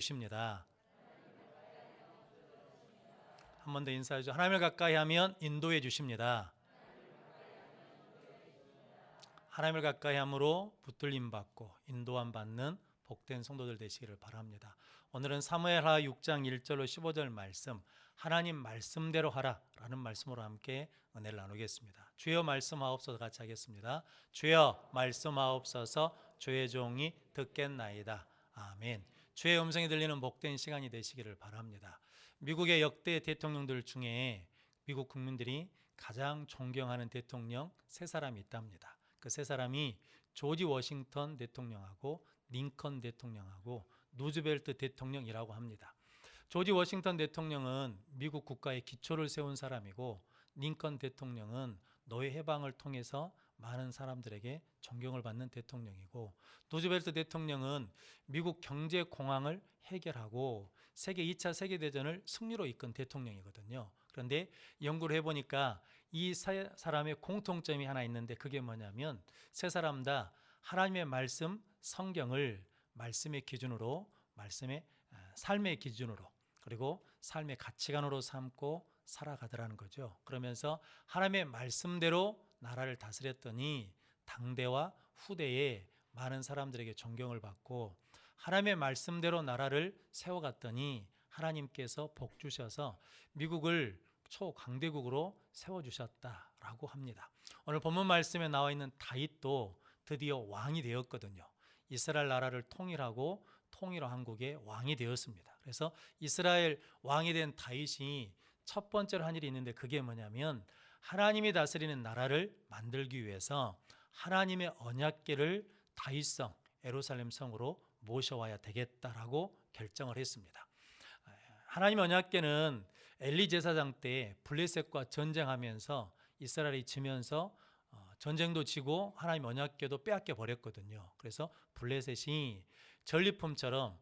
주십니다. 한 번 더 인사해 주죠. 하나님을 가까이 하면 인도해 주십니다. 하나님을 가까이 함으로 붙들림 받고 인도함 받는 복된 성도들 되시기를 바랍니다. 오늘은 사무엘하 6장 1절로 15절 말씀, 하나님 말씀대로 하라라는 말씀으로 함께 은혜를 나누겠습니다. 주여 말씀하옵소서. 같이 하겠습니다. 주여 말씀하옵소서. 주의 종이 듣겠나이다. 아멘. 주의 음성이 들리는 복된 시간이 되시기를 바랍니다. 미국의 역대 대통령들 중에 미국 국민들이 가장 존경하는 대통령 세 사람이 있답니다. 그 세 사람이 조지 워싱턴 대통령하고 링컨 대통령하고 루즈벨트 대통령이라고 합니다. 조지 워싱턴 대통령은 미국 국가의 기초를 세운 사람이고, 링컨 대통령은 노예 해방을 통해서 많은 사람들에게 존경을 받는 대통령이고, 루즈벨트 대통령은 미국 경제 공황을 해결하고 세계 2차 세계대전을 승리로 이끈 대통령이거든요. 그런데 연구를 해보니까 이 세 사람의 공통점이 하나 있는데, 그게 뭐냐면 세 사람 다 하나님의 말씀, 성경을 말씀의 기준으로, 말씀의 삶의 기준으로, 그리고 삶의 가치관으로 삼고 살아가더라는 거죠. 그러면서 하나님의 말씀대로 나라를 다스렸더니 당대와 후대에 많은 사람들에게 존경을 받고, 하나님의 말씀대로 나라를 세워갔더니 하나님께서 복 주셔서 미국을 초강대국으로 세워주셨다라고 합니다. 오늘 본문 말씀에 나와 있는 다윗도 드디어 왕이 되었거든요. 이스라엘 나라를 통일하고 통일왕국의 왕이 되었습니다. 그래서 이스라엘 왕이 된 다윗이 첫 번째로 한 일이 있는데, 그게 뭐냐면 하나님이 다스리는 나라를 만들기 위해서 하나님의 언약궤를 다윗성 예루살렘 성으로 모셔와야 되겠다라고 결정을 했습니다. 하나님의 언약궤는 엘리 제사장 때 블레셋과 전쟁하면서 이스라엘이 지면서 전쟁도 지고 하나님 언약궤도 빼앗겨 버렸거든요. 그래서 블레셋이 전리품처럼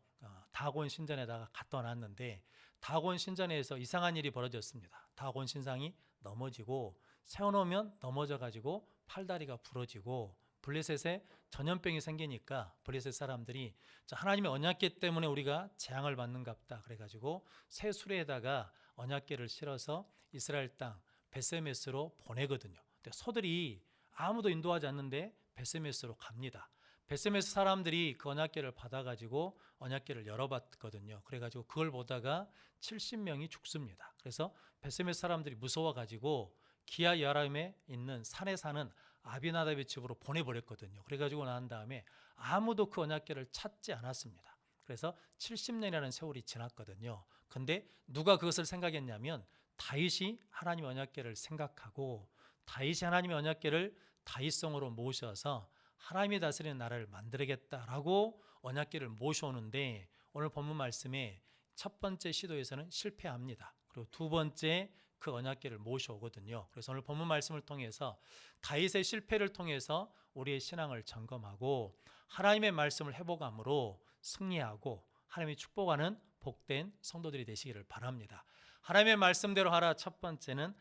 다곤 신전에다가 갖다 놨는데, 다곤 신전에서 이상한 일이 벌어졌습니다. 다곤 신상이 넘어지고, 세워놓으면 넘어져가지고 팔다리가 부러지고, 블레셋에 전염병이 생기니까 블레셋 사람들이 하나님의 언약궤 때문에 우리가 재앙을 받는갑다 그래가지고 새 수레에다가 언약궤를 실어서 이스라엘 땅 베세메스로 보내거든요. 근데 소들이 아무도 인도하지 않는데 베세메스로 갑니다. 베세메스 사람들이 그 언약궤를 받아가지고 언약궤를 열어봤거든요. 그래가지고 그걸 보다가 70명이 죽습니다. 그래서 베세메스 사람들이 무서워가지고 기아 여람에 있는 산에 사는 아비나답의 집으로 보내버렸거든요. 그래가지고 난 다음에 아무도 그 언약궤를 찾지 않았습니다. 그래서 70년이라는 세월이 지났거든요. 근데 누가 그것을 생각했냐면 다윗이 하나님의 언약궤를 생각하고, 다윗이 하나님의 언약궤를 다윗성으로 모셔서 하나님이 다스리는 나라를 만들겠다라고 언약궤를 모셔오는데, 오늘 본문 말씀에 첫 번째 시도에서는 실패합니다. 그리고 두 번째 그 언약궤를 모셔오거든요. 그래서 오늘 본문 말씀을 통해서 다윗의 실패를 통해서 우리의 신앙을 점검하고 하나님의 말씀을 회복함으로 승리하고 하나님이 축복하는 복된 성도들이 되시기를 바랍니다. 하나님의 말씀대로 하라. 첫 번째는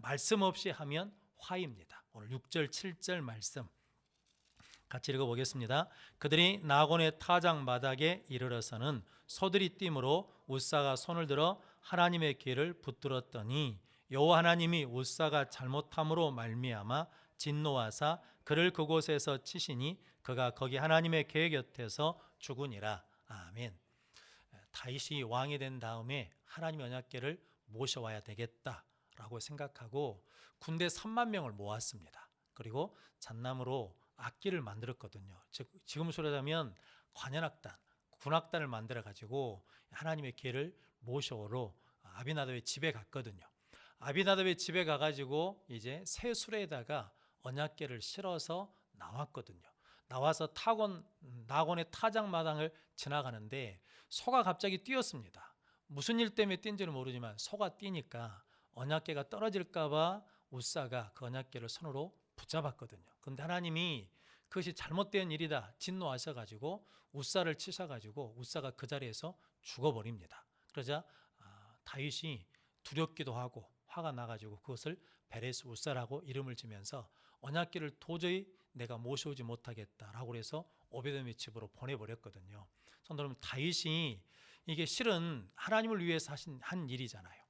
말씀 없이 하면 화입니다. 오늘 6절 7절 말씀 같이 읽어보겠습니다. 그들이 나곤의 타작 마닥에 이르러서는 소들이 띠므로 웃사가 손을 들어 하나님의 궤를 붙들었더니 여호와 하나님이 웃사가 잘못함으로 말미암아 진노하사 그를 그곳에서 치시니 그가 거기 하나님의 궤 곁에서 죽으니라. 아멘. 다윗이 왕이 된 다음에 하나님의 언약궤를 모셔와야 되겠다라고 생각하고 군대 3만 명을 모았습니다. 그리고 잣나무로 악기를 만들었거든요. 즉 지금 소리하자면 관현악단, 군악단을 만들어 가지고 하나님의 궤를 모셔오러 아비나답의 집에 갔거든요. 아비나답의 집에 가가지고 이제 새 수레에다가 언약궤를 실어서 나왔거든요. 나와서 나곤의 타작마당을 지나가는데 소가 갑자기 뛰었습니다. 무슨 일 때문에 뛴지는 모르지만 소가 뛰니까 언약궤가 떨어질까봐 웃사가 그 언약궤를 손으로 붙잡았거든요. 그런데 하나님이 그것이 잘못된 일이다 진노하셔가지고 웃사를 치셔가지고 웃사가 그 자리에서 죽어버립니다. 그러자 다윗이 두렵기도 하고 화가 나가지고 그것을 베레스 웃사라고 이름을 지면서 언약궤를 도저히 내가 모셔오지 못하겠다라고 해서 오베돔의 집으로 보내버렸거든요. 성도 여러분, 다윗이 이게 실은 하나님을 위해서 한 일이잖아요.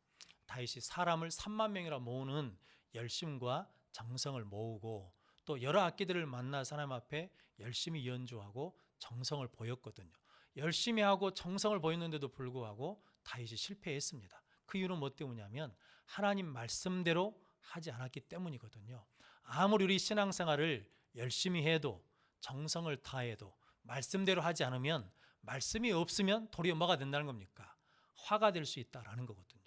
다윗이 사람을 3만 명이라 모으는 열심과 정성을 모으고 또 여러 악기들을 만나서 하나님 앞에 열심히 연주하고 정성을 보였거든요. 열심히 하고 정성을 보였는데도 불구하고 다윗이 실패했습니다. 그 이유는 뭐 때문이냐면 하나님 말씀대로 하지 않았기 때문이거든요. 아무리 우리 신앙생활을 열심히 해도 정성을 다해도 말씀대로 하지 않으면, 말씀이 없으면 도리어 뭐가 된다는 겁니까? 화가 될 수 있다라는 거거든요.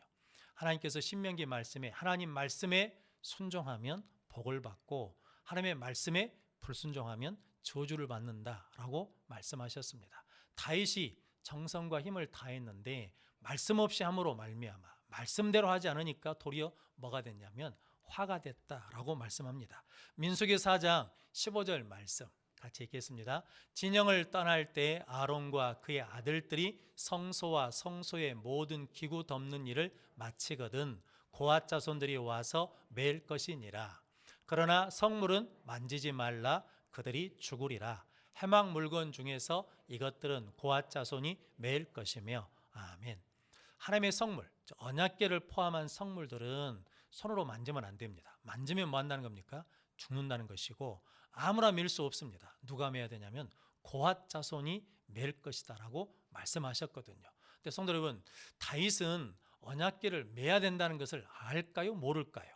하나님께서 신명기 말씀에, 하나님 말씀에 순종하면 복을 받고 하나님의 말씀에 불순종하면 저주를 받는다라고 말씀하셨습니다. 다윗이 정성과 힘을 다했는데 말씀 없이 함으로 말미암아 말씀대로 하지 않으니까 도리어 뭐가 됐냐면 화가 됐다라고 말씀합니다. 민수기 4장 15절 말씀 같이 읽겠습니다. 진영을 떠날 때 아론과 그의 아들들이 성소와 성소의 모든 기구 덮는 일을 마치거든 고앗 자손들이 와서 매일 것이니라. 그러나 성물은 만지지 말라, 그들이 죽으리라. 해막 물건 중에서 이것들은 고앗 자손이 매일 것이며. 아멘. 하나님의 성물, 언약궤를 포함한 성물들은 손으로 만지면 안 됩니다. 만지면 뭐 한다는 겁니까? 죽는다는 것이고 아무나 밀 수 없습니다. 누가 매야 되냐면 고앗 자손이 맬 것이다라고 말씀하셨거든요. 근데 성도 여러분, 다윗은 언약궤를 매야 된다는 것을 알까요? 모를까요?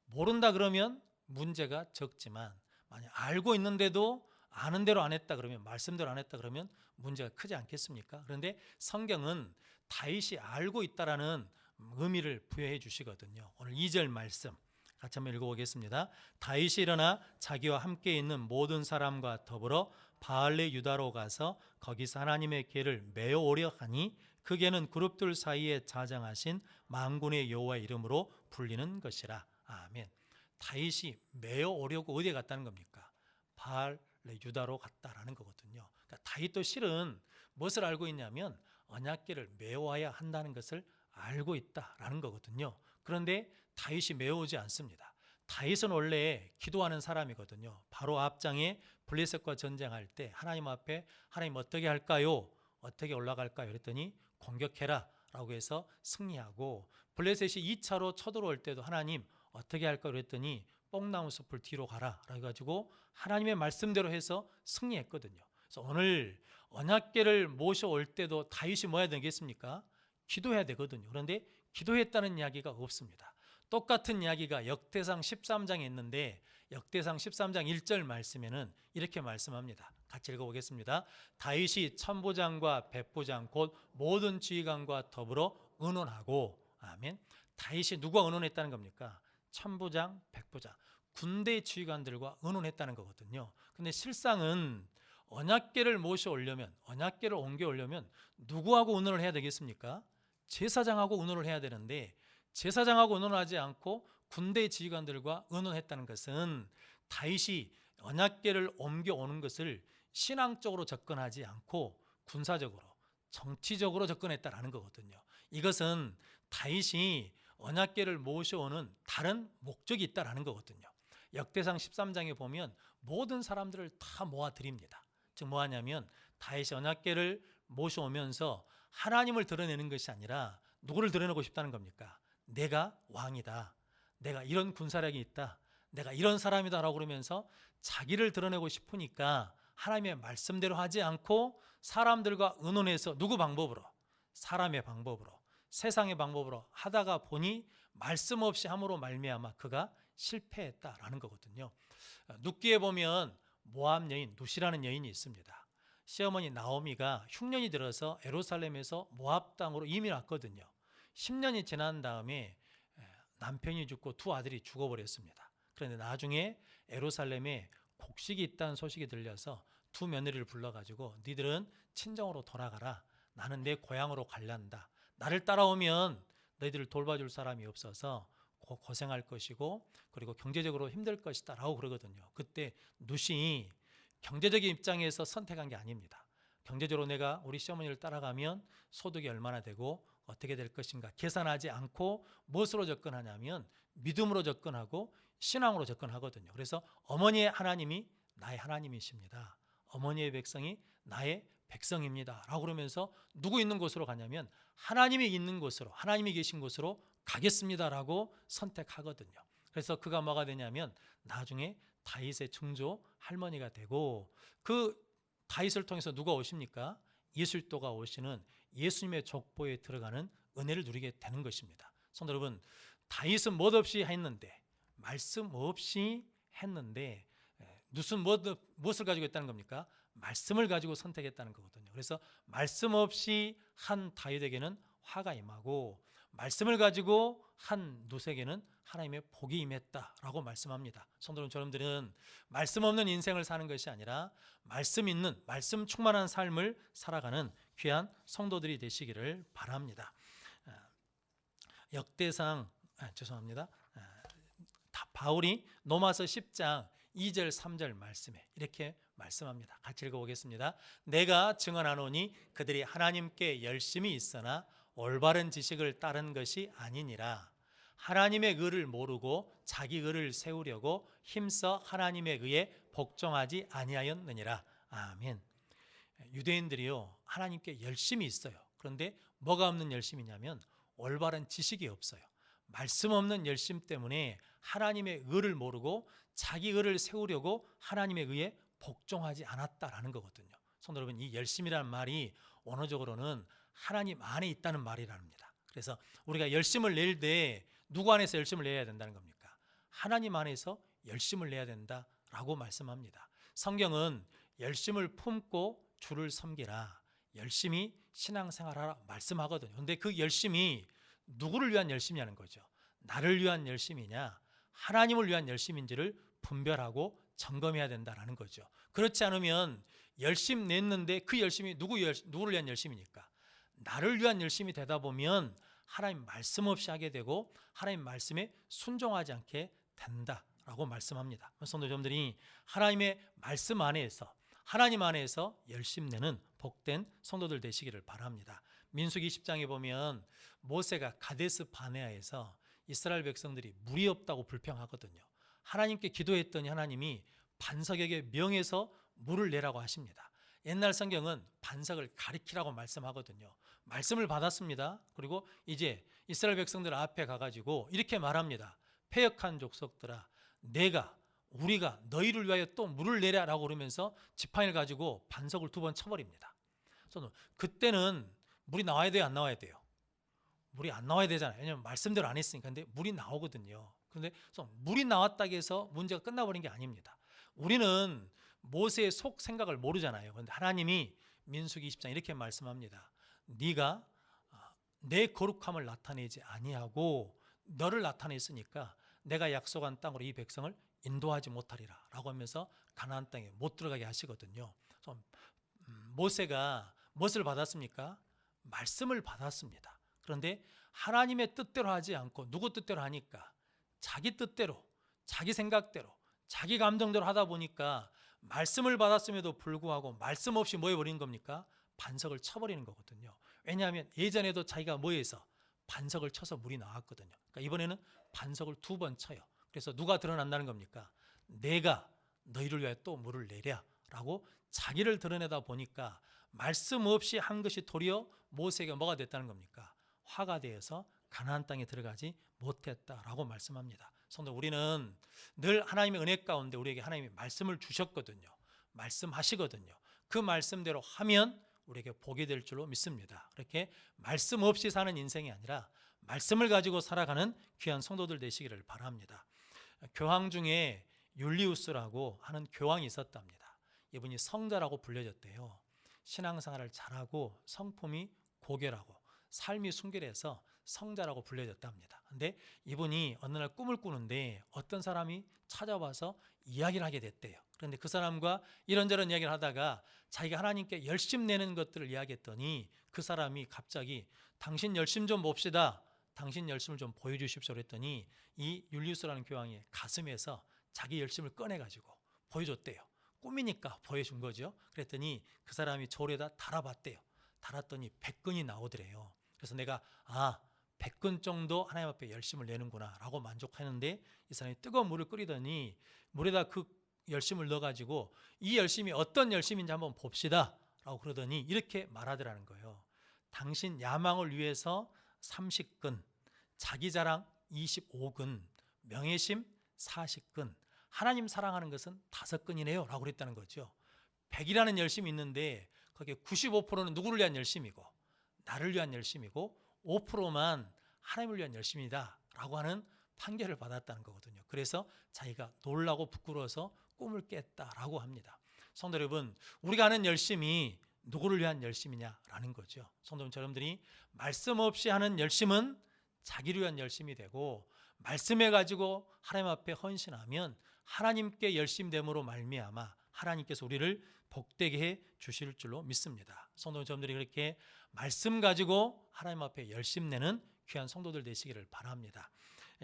모른다 그러면 문제가 적지만 만약 알고 있는데도 아는 대로 안 했다 그러면, 말씀대로 안 했다 그러면 문제가 크지 않겠습니까? 그런데 성경은 다윗이 알고 있다라는 의미를 부여해 주시거든요. 오늘 2절 말씀 같이 한번 읽어보겠습니다. 다윗이 일어나 자기와 함께 있는 모든 사람과 더불어 바알레 유다로 가서 거기서 하나님의 궤를 메어 오려 하니 그 궤는 그룹들 사이에 자장하신 만군의 여호와의 이름으로 불리는 것이라. 아멘. 다윗이 메어 오려고 어디에 갔다는 겁니까? 바알레 유다로 갔다라는 거거든요. 그러니까 다윗도 실은 무엇을 알고 있냐면 언약궤를 메어와야 한다는 것을 알고 있다라는 거거든요. 그런데 다윗이 메어오지 않습니다. 다윗은 원래 기도하는 사람이거든요. 바로 앞장에 블레셋과 전쟁할 때 하나님 앞에 하나님 어떻게 할까요? 어떻게 올라갈까요? 그랬더니 공격해라 라고 해서 승리하고, 블레셋이 2차로 쳐들어올 때도 하나님 어떻게 할까요? 그랬더니 뽕나무 숲을 뒤로 가라 라고 해가지고 하나님의 말씀대로 해서 승리했거든요. 그래서 오늘 언약궤를 모셔올 때도 다윗이 뭐 해야 되겠습니까? 기도해야 되거든요. 그런데 기도했다는 이야기가 없습니다. 똑같은 이야기가 역대상 13장에 있는데 역대상 13장 1절 말씀에는 이렇게 말씀합니다. 같이 읽어보겠습니다. 다윗이 천부장과 백부장 곧 모든 지휘관과 더불어 의논하고. 아멘. 다윗이 누구와 의논했다는 겁니까? 천부장, 백부장, 군대 지휘관들과 의논했다는 거거든요. 근데 실상은 언약궤를 모셔오려면, 언약궤를 옮겨오려면 누구하고 의논을 해야 되겠습니까? 제사장하고 의논을 해야 되는데 제사장하고 의논하지 않고 군대 지휘관들과 의논했다는 것은 다윗이 언약궤를 옮겨오는 것을 신앙적으로 접근하지 않고 군사적으로, 정치적으로 접근했다라는 거거든요. 이것은 다윗이 언약궤를 모셔오는 다른 목적이 있다라는 거거든요. 역대상 13장에 보면 모든 사람들을 다 모아드립니다. 즉 뭐하냐면 다윗이 언약궤를 모셔오면서 하나님을 드러내는 것이 아니라 누구를 드러내고 싶다는 겁니까? 내가 왕이다, 내가 이런 군사력이 있다, 내가 이런 사람이다 라고 그러면서 자기를 드러내고 싶으니까 하나님의 말씀대로 하지 않고 사람들과 의논해서 누구 방법으로? 사람의 방법으로, 세상의 방법으로 하다가 보니 말씀 없이 함으로 말미암아 그가 실패했다라는 거거든요. 룻기에 보면 모압 여인 룻이라는 여인이 있습니다. 시어머니 나오미가 흉년이 들어서 예루살렘에서 모압 땅으로 이민 왔거든요. 10년이 지난 다음에 남편이 죽고 두 아들이 죽어버렸습니다. 그런데 나중에 예루살렘에 곡식이 있다는 소식이 들려서 두 며느리를 불러가지고 니들은 친정으로 돌아가라, 나는 내 고향으로 갈란다, 나를 따라오면 너희들을 돌봐줄 사람이 없어서 고생할 것이고 그리고 경제적으로 힘들 것이다 라고 그러거든요. 그때 룻이 경제적인 입장에서 선택한 게 아닙니다. 경제적으로 내가 우리 시어머니를 따라가면 소득이 얼마나 되고 어떻게 될 것인가 계산하지 않고 무엇으로 접근하냐면 믿음으로 접근하고 신앙으로 접근하거든요. 그래서 어머니의 하나님이 나의 하나님이십니다, 어머니의 백성이 나의 백성입니다 라고 그러면서 누구 있는 곳으로 가냐면 하나님이 있는 곳으로, 하나님이 계신 곳으로 가겠습니다 라고 선택하거든요. 그래서 그가 뭐가 되냐면 나중에 다윗의 증조 할머니가 되고, 그 다윗을 통해서 누가 오십니까? 예수도가 오시는 예수님의 족보에 들어가는 은혜를 누리게 되는 것입니다. 성도 여러분, 다윗은 무엇없이 했는데, 말씀 없이 했는데 무엇을 가지고 했다는 겁니까? 말씀을 가지고 선택했다는 거거든요. 그래서 말씀 없이 한 다윗에게는 화가 임하고, 말씀을 가지고 한 룻에게는 하나님의 복이 임했다라고 말씀합니다. 성도 여러분, 여러분들은 말씀 없는 인생을 사는 것이 아니라 말씀 있는, 말씀 충만한 삶을 살아가는 귀한 성도들이 되시기를 바랍니다. 역대상 바울이 로마서 10장 2절 3절 말씀에 이렇게 말씀합니다. 같이 읽어보겠습니다. 내가 증언하노니 그들이 하나님께 열심히 있으나 올바른 지식을 따른 것이 아니니라. 하나님의 의를 모르고 자기 의를 세우려고 힘써 하나님의 의에 복종하지 아니하였느니라. 아멘. 유대인들이요, 하나님께 열심히 있어요. 그런데 뭐가 없는 열심이냐면 올바른 지식이 없어요. 말씀 없는 열심 때문에 하나님의 의를 모르고 자기 의를 세우려고 하나님의 의에 복종하지 않았다라는 거거든요. 성도 여러분, 이 열심이라는 말이 원어적으로는 하나님 안에 있다는 말이랍니다. 그래서 우리가 열심을 낼 때 누구 안에서 열심을 내야 된다는 겁니까? 하나님 안에서 열심을 내야 된다라고 말씀합니다. 성경은 열심을 품고 주를 섬기라, 열심히 신앙생활하라 말씀하거든요. 그런데 그 열심이 누구를 위한 열심이냐는 거죠. 나를 위한 열심이냐, 하나님을 위한 열심인지를 분별하고 점검해야 된다는 거죠. 그렇지 않으면 열심 냈는데 그 열심이 누구를 위한 열심이니까? 나를 위한 열심이 되다 보면 하나님 말씀 없이 하게 되고 하나님 말씀에 순종하지 않게 된다라고 말씀합니다. 성도 여러분들이 하나님의 말씀 안에서, 하나님 안에서 열심 내는 복된 성도들 되시기를 바랍니다. 민수기 10장에 보면 모세가 가데스 바네아에서 이스라엘 백성들이 물이 없다고 불평하거든요. 하나님께 기도했더니 하나님이 반석에게 명해서 물을 내라고 하십니다. 옛날 성경은 반석을 가리키라고 말씀하거든요. 말씀을 받았습니다. 그리고 이제 이스라엘 백성들 앞에 가가지고 이렇게 말합니다. 패역한 족속들아, 우리가 너희를 위하여 또 물을 내라라고 그러면서 지팡이를 가지고 반석을 2번 쳐버립니다. 그때는 물이 나와야 돼요, 안 나와야 돼요? 물이 안 나와야 되잖아요. 왜냐하면 말씀대로 안 했으니까. 근데 물이 나오거든요. 그런데 물이 나왔다고 해서 문제가 끝나버린 게 아닙니다. 우리는 모세의 속 생각을 모르잖아요. 그런데 하나님이 민수기 20장 이렇게 말씀합니다. 네가 내 거룩함을 나타내지 아니하고 너를 나타냈으니까 내가 약속한 땅으로 이 백성을 인도하지 못하리라 라고 하면서 가나안 땅에 못 들어가게 하시거든요. 그래서 모세가 무엇을 받았습니까? 말씀을 받았습니다. 그런데 하나님의 뜻대로 하지 않고 누구 뜻대로 하니까? 자기 뜻대로, 자기 생각대로, 자기 감정대로 하다 보니까 말씀을 받았음에도 불구하고 말씀 없이 뭐 해버린 겁니까? 반석을 쳐버리는 거거든요. 왜냐하면 예전에도 자기가 뭐해서 반석을 쳐서 물이 나왔거든요. 그러니까 이번에는 반석을 2번 쳐요. 그래서 누가 드러난다는 겁니까? 내가 너희를 위하여 또 물을 내랴 라고 자기를 드러내다 보니까 말씀 없이 한 것이 도리어 모세에게 뭐가 됐다는 겁니까? 화가 되어서 가나안 땅에 들어가지 못했다라고 말씀합니다. 성도, 우리는 늘 하나님의 은혜 가운데 우리에게 하나님이 말씀을 주셨거든요. 말씀하시거든요. 그 말씀대로 하면 우리에게 복이 될 줄로 믿습니다. 그렇게 말씀 없이 사는 인생이 아니라 말씀을 가지고 살아가는 귀한 성도들 되시기를 바랍니다. 교황 중에 율리우스라고 하는 교황이 있었답니다. 이분이 성자라고 불려졌대요. 신앙생활을 잘하고 성품이 고결하고 삶이 순결해서 성자라고 불려졌답니다. 근데 이분이 어느 날 꿈을 꾸는데 어떤 사람이 찾아와서 이야기를 하게 됐대요. 그런데 그 사람과 이런저런 이야기를 하다가 자기가 하나님께 열심 내는 것들을 이야기했더니 그 사람이 갑자기 당신 열심 좀 봅시다, 당신 열심을 좀 보여주십시오 그랬더니 이 율리우스라는 교황이 가슴에서 자기 열심을 꺼내가지고 보여줬대요. 꿈이니까 보여준 거죠. 그랬더니 그 사람이 저울에다 달아봤대요. 달았더니 100근이 나오더래요. 그래서 내가 100근 정도 하나님 앞에 열심을 내는구나 라고 만족하는데, 이 사람이 뜨거운 물을 끓이더니 물에다 그 열심을 넣어가지고 이 열심이 어떤 열심인지 한번 봅시다 라고 그러더니 이렇게 말하더라는 거예요. 당신 야망을 위해서 30근, 자기 자랑 25근, 명예심 40근, 하나님 사랑하는 것은 5근이네요 라고 그랬다는 거죠. 100이라는 열심이 있는데 거기에 95%는 누구를 위한 열심이고 나를 위한 열심이고 5%만 하나님을 위한 열심이다 라고 하는 판결을 받았다는 거거든요. 그래서 자기가 놀라고 부끄러워서 꿈을 깼다라고 합니다. 성도 여러분, 우리가 하는 열심이 누구를 위한 열심이냐라는 거죠. 성도 여러분들이 말씀 없이 하는 열심은 자기를 위한 열심이 되고, 말씀해 가지고 하나님 앞에 헌신하면 하나님께 열심됨으로 말미암아 하나님께서 우리를 복되게 해 주실 줄로 믿습니다. 성도 여러분들이 그렇게 말씀 가지고 하나님 앞에 열심내는 귀한 성도들 되시기를 바랍니다.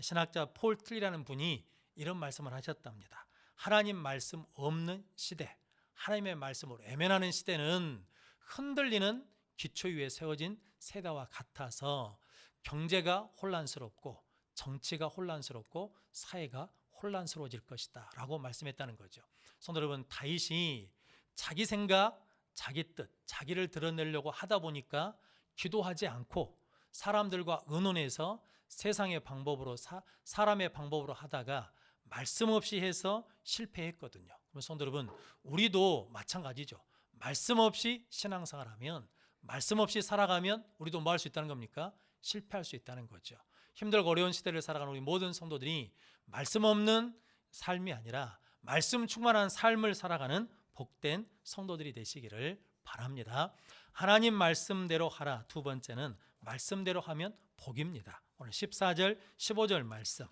신학자 폴 틀리라는 분이 이런 말씀을 하셨답니다. 하나님 말씀 없는 시대, 하나님의 말씀으로 외면하는 시대는 흔들리는 기초 위에 세워진 세대와 같아서 경제가 혼란스럽고 정치가 혼란스럽고 사회가 혼란스러워질 것이다 라고 말씀했다는 거죠. 성도 여러분, 다윗이 자기 생각, 자기 뜻, 자기를 드러내려고 하다 보니까 기도하지 않고 사람들과 의논해서 세상의 방법으로 사람의 방법으로 하다가 말씀 없이 해서 실패했거든요. 그럼 성도 여러분, 우리도 마찬가지죠. 말씀 없이 신앙생활하면, 말씀 없이 살아가면 우리도 뭐 할 수 있다는 겁니까? 실패할 수 있다는 거죠. 힘들고 어려운 시대를 살아가는 우리 모든 성도들이 말씀 없는 삶이 아니라 말씀 충만한 삶을 살아가는 복된 성도들이 되시기를 바랍니다. 하나님 말씀대로 하라. 두 번째는 말씀대로 하면 복입니다. 오늘 14절 15절 말씀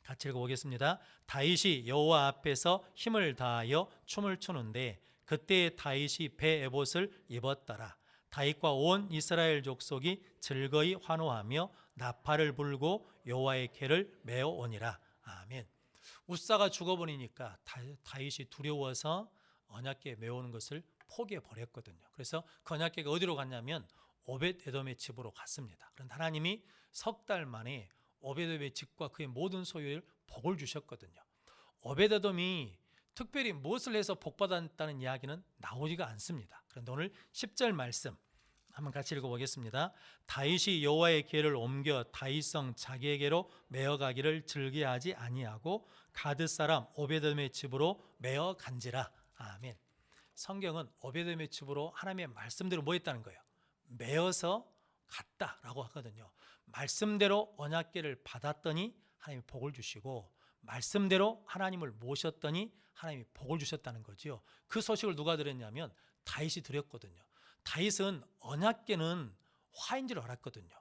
같이 읽어보겠습니다. 다윗이 여호와 앞에서 힘을 다하여 춤을 추는데 그때 다윗이 배 에봇을 입었더라. 다윗과 온 이스라엘 족속이 즐거이 환호하며 나팔을 불고 여호와의 궤를 메어 오니라. 아멘. 웃사가 죽어버리니까 다윗이 두려워서 언약궤 메우는 것을 포기해 버렸거든요. 그래서 그 언약궤가 어디로 갔냐면 오벳에돔의 집으로 갔습니다. 그런데 하나님이 석 달 만에 오벳에돔의 집과 그의 모든 소유를 복을 주셨거든요. 오벳에돔이 특별히 무엇을 해서 복받았다는 이야기는 나오지가 않습니다. 그런데 오늘 10절 말씀 한번 같이 읽어보겠습니다. 다윗이 여호와의 궤를 옮겨 다윗성 자기에게로 메어가기를 즐겨하지 아니하고 가드 사람 오벳에돔의 집으로 메어 간지라. 아멘. 성경은 오벳에돔의 집으로 하나님의 말씀대로 뭐 했다는 거예요? 메어서 갔다라고 하거든요. 말씀대로 언약궤를 받았더니 하나님이 복을 주시고, 말씀대로 하나님을 모셨더니 하나님이 복을 주셨다는 거죠. 그 소식을 누가 들었냐면 다윗이 들었거든요. 다윗은 언약궤는 화인 줄 알았거든요.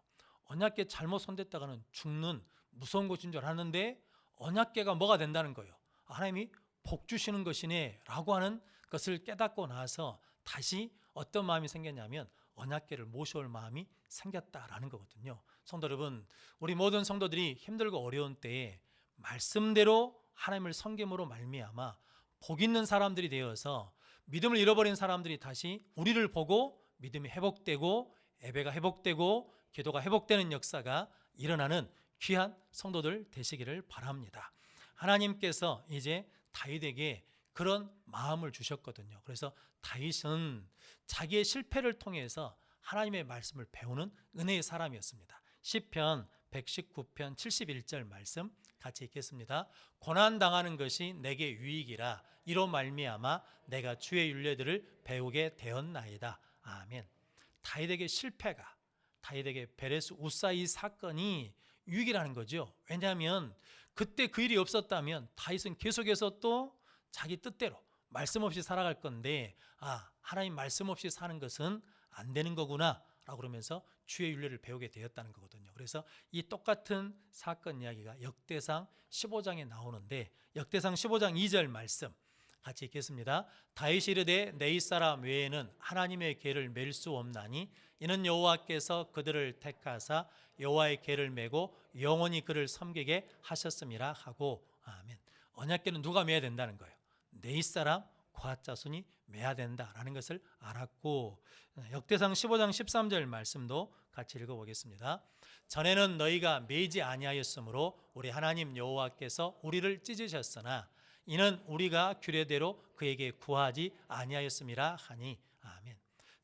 언약궤 잘못 손댔다가는 죽는 무서운 것인 줄 알았는데 언약궤가 뭐가 된다는 거예요. 하나님이 복 주시는 것이네 라고 하는 것을 깨닫고 나서 다시 어떤 마음이 생겼냐면 언약궤를 모셔올 마음이 생겼다라는 거거든요. 성도 여러분, 우리 모든 성도들이 힘들고 어려운 때에 말씀대로 하나님을 섬김으로 말미암아 복 있는 사람들이 되어서 믿음을 잃어버린 사람들이 다시 우리를 보고 믿음이 회복되고 예배가 회복되고 기도가 회복되는 역사가 일어나는 귀한 성도들 되시기를 바랍니다. 하나님께서 이제 다윗에게 그런 마음을 주셨거든요. 그래서 다윗은 자기의 실패를 통해서 하나님의 말씀을 배우는 은혜의 사람이었습니다. 시편 119편 71절 말씀 같이 읽겠습니다. 고난당하는 것이 내게 유익이라 이로 말미암아 내가 주의 율례들을 배우게 되었나이다. 아멘. 다윗에게 실패가, 다윗에게 베레스 우사이 사건이 유익이라는 거죠. 왜냐하면 그때 그 일이 없었다면 다윗은 계속해서 또 자기 뜻대로 말씀 없이 살아갈 건데, 하나님 말씀 없이 사는 것은 안 되는 거구나 라고 그러면서 주의 율례를 배우게 되었다는 거거든요. 그래서 이 똑같은 사건 이야기가 역대상 15장에 나오는데, 역대상 15장 2절 말씀 같이 읽겠습니다. 다윗이 이르되 내 이사람 외에는 하나님의 궤를 맬 수 없나니 이는 여호와께서 그들을 택하사 여호와의 궤를 메고 영원히 그를 섬기게 하셨음이라 하고. 아멘. 언약궤는 누가 메야 된다는 거예요? 내 이사람 고앗 자손이 메야 된다라는 것을 알았고, 역대상 15장 13절 말씀도 같이 읽어보겠습니다. 전에는 너희가 메지 아니하였으므로 우리 하나님 여호와께서 우리를 찢으셨으나 이는 우리가 규례대로 그에게 구하지 아니하였음이라 하니. 아멘.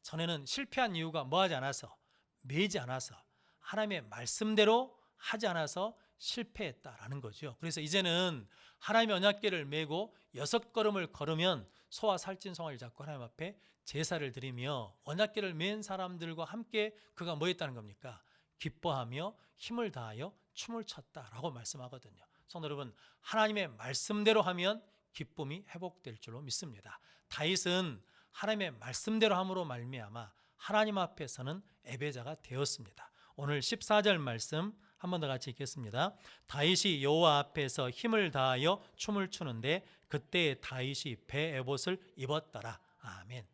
전에는 실패한 이유가 뭐하지 않아서, 매지 않아서, 하나님의 말씀대로 하지 않아서 실패했다라는 거죠. 그래서 이제는 하나님의 언약궤를 메고 6걸음을 걸으면 소와 살찐 송아지를 잡고 하나님 앞에 제사를 드리며 언약궤를 맨 사람들과 함께 그가 뭐 했다는 겁니까? 기뻐하며 힘을 다하여 춤을 췄다라고 말씀하거든요. 성도 여러분, 하나님의 말씀대로 하면 기쁨이 회복될 줄로 믿습니다. 다윗은 하나님의 말씀대로 함으로 말미암아 하나님 앞에서는 예배자가 되었습니다. 오늘 14절 말씀 한 번 더 같이 읽겠습니다. 다윗이 여호와 앞에서 힘을 다하여 춤을 추는데 그때 다윗이 배 에봇을 입었더라. 아멘.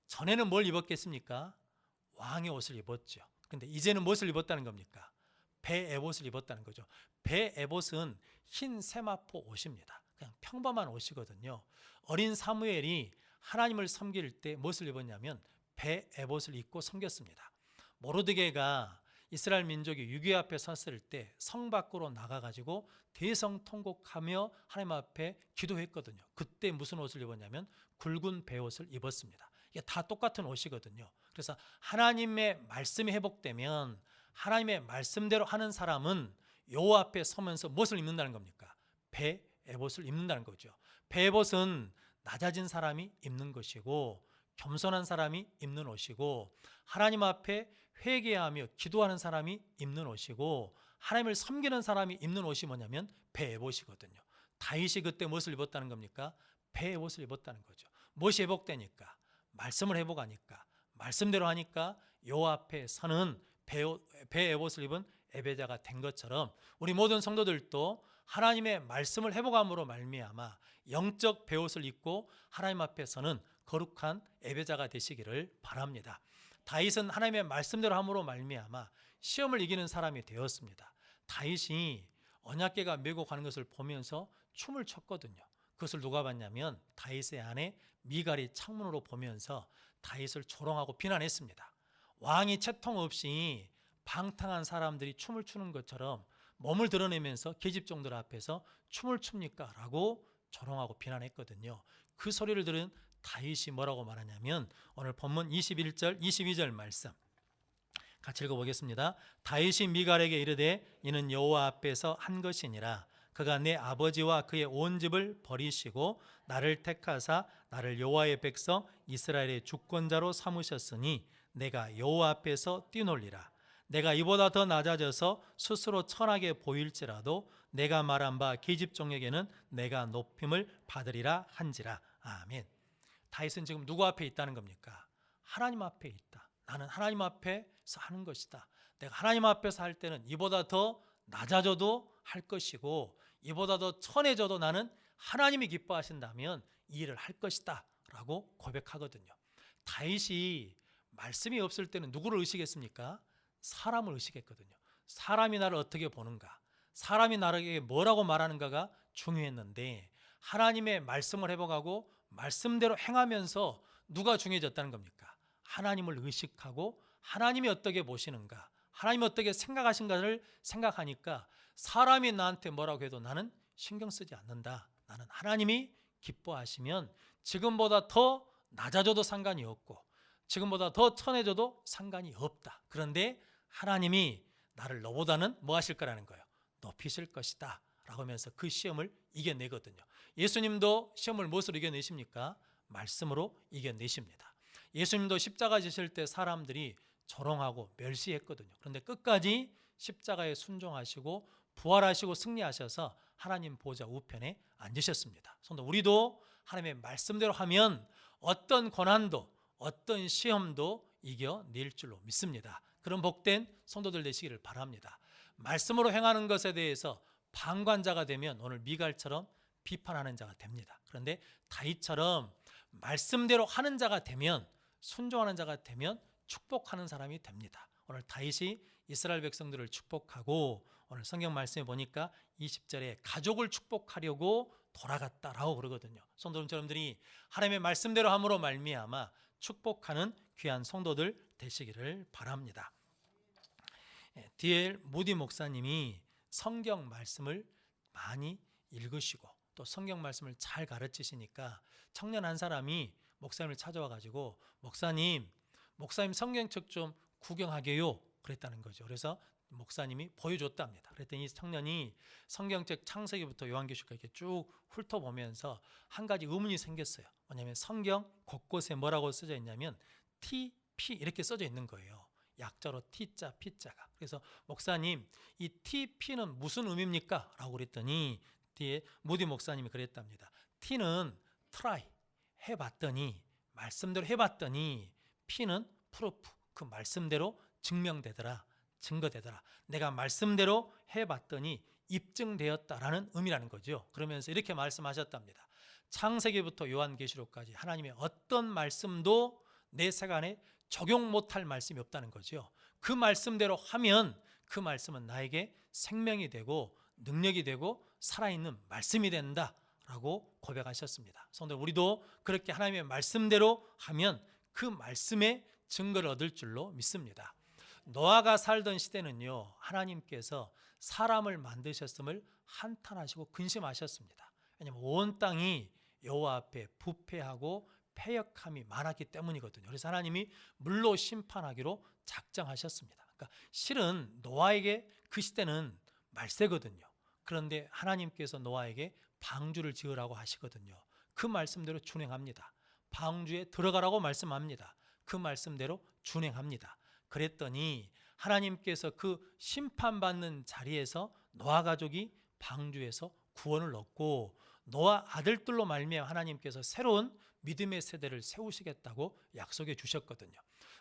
전에는 뭘 입었겠습니까? 왕의 옷을 입었죠. 근데 이제는 무엇을 입었다는 겁니까? 배 에봇을 입었다는 거죠. 배 에봇은 흰 세마포 옷입니다. 그냥 평범한 옷이거든요. 어린 사무엘이 하나님을 섬길 때 무엇을 입었냐면 배 에봇을 입고 섬겼습니다. 모르드게가 이스라엘 민족이 유교 앞에 섰을 때 성 밖으로 나가가지고 대성통곡하며 하나님 앞에 기도했거든요. 그때 무슨 옷을 입었냐면 굵은 베옷을 입었습니다. 이게 다 똑같은 옷이거든요. 그래서 하나님의 말씀이 회복되면 하나님의 말씀대로 하는 사람은 여호와 앞에 서면서 무엇을 입는다는 겁니까? 배 에봇을 입는다는 거죠. 배 에봇은 낮아진 사람이 입는 것이고 겸손한 사람이 입는 옷이고 하나님 앞에 회개하며 기도하는 사람이 입는 옷이고 하나님을 섬기는 사람이 입는 옷이 뭐냐면 배 에봇이거든요. 다윗이 그때 무엇을 입었다는 겁니까? 배 에봇을 입었다는 거죠. 무엇이 회복되니까? 말씀을 회복하니까, 말씀대로 하니까 여호와 앞에 서는 배 에봇을 입은 예배자가 된 것처럼 우리 모든 성도들도 하나님의 말씀을 회복함으로 말미암아 영적 베옷을 입고 하나님 앞에 서는 거룩한 예배자가 되시기를 바랍니다. 다윗은 하나님의 말씀대로 함으로 말미암아 시험을 이기는 사람이 되었습니다. 다윗이 언약궤가 메고 가는 것을 보면서 춤을 췄거든요. 그것을 누가 봤냐면 다윗의 아내 미갈이 창문으로 보면서 다윗을 조롱하고 비난했습니다. 왕이 채통 없이 방탕한 사람들이 춤을 추는 것처럼 몸을 드러내면서 계집종들 앞에서 춤을 춥니까? 라고 조롱하고 비난했거든요. 그 소리를 들은 다윗이 뭐라고 말하냐면 오늘 본문 21절 22절 말씀 같이 읽어보겠습니다. 다윗이 미갈에게 이르되 이는 여호와 앞에서 한 것이니라. 그가 내 아버지와 그의 온 집을 버리시고 나를 택하사 나를 여호와의 백성 이스라엘의 주권자로 삼으셨으니 내가 여호와 앞에서 뛰놀리라. 내가 이보다 더 낮아져서 스스로 천하게 보일지라도 내가 말한 바 계집종에게는 내가 높임을 받으리라 한지라. 아멘. 다윗은 지금 누구 앞에 있다는 겁니까? 하나님 앞에 있다. 나는 하나님 앞에서 하는 것이다. 내가 하나님 앞에서 할 때는 이보다 더 낮아져도 할 것이고 이보다 더 천해져도 나는 하나님이 기뻐하신다면 이 일을 할 것이다 라고 고백하거든요. 다윗이 말씀이 없을 때는 누구를 의식했습니까? 사람을 의식했거든요. 사람이 나를 어떻게 보는가, 사람이 나에게 뭐라고 말하는가가 중요했는데 하나님의 말씀을 회복하고 말씀대로 행하면서 누가 중요해졌다는 겁니까? 하나님을 의식하고 하나님이 어떻게 보시는가, 하나님이 어떻게 생각하신가를 생각하니까 사람이 나한테 뭐라고 해도 나는 신경 쓰지 않는다. 나는 하나님이 기뻐하시면 지금보다 더 낮아져도 상관이 없고 지금보다 더 천해져도 상관이 없다. 그런데 하나님이 나를 너보다는 뭐 하실 거라는 거예요? 높이실 것이다 라고 하면서 그 시험을 이겨내거든요. 예수님도 시험을 무엇으로 이겨내십니까? 말씀으로 이겨내십니다. 예수님도 십자가 지실 때 사람들이 조롱하고 멸시했거든요. 그런데 끝까지 십자가에 순종하시고 부활하시고 승리하셔서 하나님 보좌 우편에 앉으셨습니다. 성도 우리도 하나님의 말씀대로 하면 어떤 고난도 어떤 시험도 이겨낼 줄로 믿습니다. 그런 복된 성도들 되시기를 바랍니다. 말씀으로 행하는 것에 대해서 방관자가 되면 오늘 미갈처럼 비판하는 자가 됩니다. 그런데 다윗처럼 말씀대로 하는 자가 되면, 순종하는 자가 되면 축복하는 사람이 됩니다. 오늘 다윗이 이스라엘 백성들을 축복하고 오늘 성경 말씀에 보니까 20절에 가족을 축복하려고 돌아갔다라고 그러거든요. 성도 여러분들이 하나님의 말씀대로 함으로 말미암아 축복하는 귀한 성도들 되시기를 바랍니다. D.L. 모디 목사님이 성경 말씀을 많이 읽으시고 또 성경 말씀을 잘 가르치시니까 청년 한 사람이 목사님을 찾아와 가지고 목사님 성경책 좀 구경하게요 그랬다는 거죠. 그래서 목사님이 보여줬답니다. 그랬더니 이 청년이 성경책 창세기부터 요한계시록까지 이렇게 쭉 훑어보면서 한 가지 의문이 생겼어요. 뭐냐면 성경 곳곳에 뭐라고 써져 있냐면 TP 이렇게 써져 있는 거예요. 약자로 T자, P자가. 그래서 목사님 이 TP는 무슨 의미입니까? 라고 그랬더니 뒤에 무디 목사님이 그랬답니다. T는 try, 해봤더니 말씀대로 해봤더니 P는 proof, 그 말씀대로 증명되더라, 증거되더라. 내가 말씀대로 해봤더니 입증되었다라는 의미라는 거죠. 그러면서 이렇게 말씀하셨답니다. 창세기부터 요한계시록까지 하나님의 어떤 말씀도 내 세간에 적용 못할 말씀이 없다는 거죠. 그 말씀대로 하면 그 말씀은 나에게 생명이 되고 능력이 되고 살아있는 말씀이 된다라고 고백하셨습니다. 성도 우리도 그렇게 하나님의 말씀대로 하면 그 말씀의 증거를 얻을 줄로 믿습니다. 노아가 살던 시대는요, 하나님께서 사람을 만드셨음을 한탄하시고 근심하셨습니다. 왜냐하면 온 땅이 여호와 앞에 부패하고 패역함이 많았기 때문이거든요. 그래서 하나님이 물로 심판하기로 작정하셨습니다. 그러니까 실은 노아에게 그 시대는 말세거든요. 그런데 하나님께서 노아에게 방주를 지으라고 하시거든요. 그 말씀대로 준행합니다. 방주에 들어가라고 말씀합니다. 그 말씀대로 준행합니다. 그랬더니 하나님께서 그 심판받는 자리에서 노아 가족이 방주에서 구원을 얻고 노아 아들들로 말미암아 하나님께서 새로운 믿음의 세대를 세우시겠다고 약속해 주셨거든요.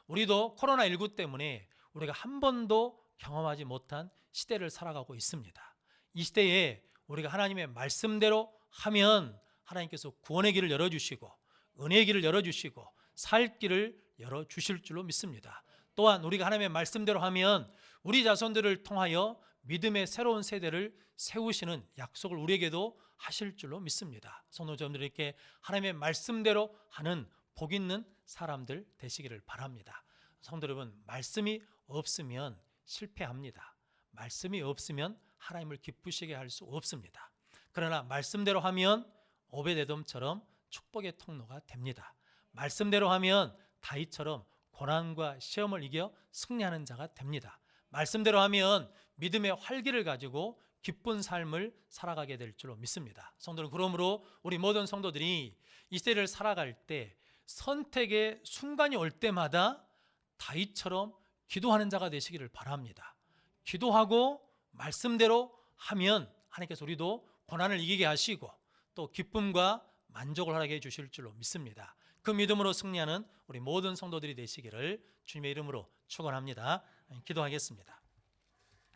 우리도 코로나19 때문에 우리가 한 번도 경험하지 못한 시대를 살아가고 있습니다. 이 시대에 우리가 하나님의 말씀대로 하면 하나님께서 구원의 길을 열어주시고 은혜의 길을 열어주시고 살 길을 열어주실 줄로 믿습니다. 또한 우리가 하나님의 말씀대로 하면 우리 자손들을 통하여 믿음의 새로운 세대를 세우시는 약속을 우리에게도 하실 줄로 믿습니다. 성도님들에게 하나님의 말씀대로 하는 복 있는 사람들 되시기를 바랍니다. 성도 여러분, 말씀이 없으면 실패합니다. 말씀이 없으면 하나님을 기쁘시게 할 수 없습니다. 그러나 말씀대로 하면 오베데돔처럼 축복의 통로가 됩니다. 말씀대로 하면 다윗처럼 고난과 시험을 이겨 승리하는 자가 됩니다. 말씀대로 하면 믿음의 활기를 가지고 기쁜 삶을 살아가게 될 줄로 믿습니다. 성도는 그러므로 우리 모든 성도들이 이 시대를 살아갈 때 선택의 순간이 올 때마다 다윗처럼 기도하는 자가 되시기를 바랍니다. 기도하고 말씀대로 하면 하나님께서 우리도 고난을 이기게 하시고 또 기쁨과 만족을 하게 해주실 줄로 믿습니다. 그 믿음으로 승리하는 우리 모든 성도들이 되시기를 주님의 이름으로 축원합니다. 기도하겠습니다.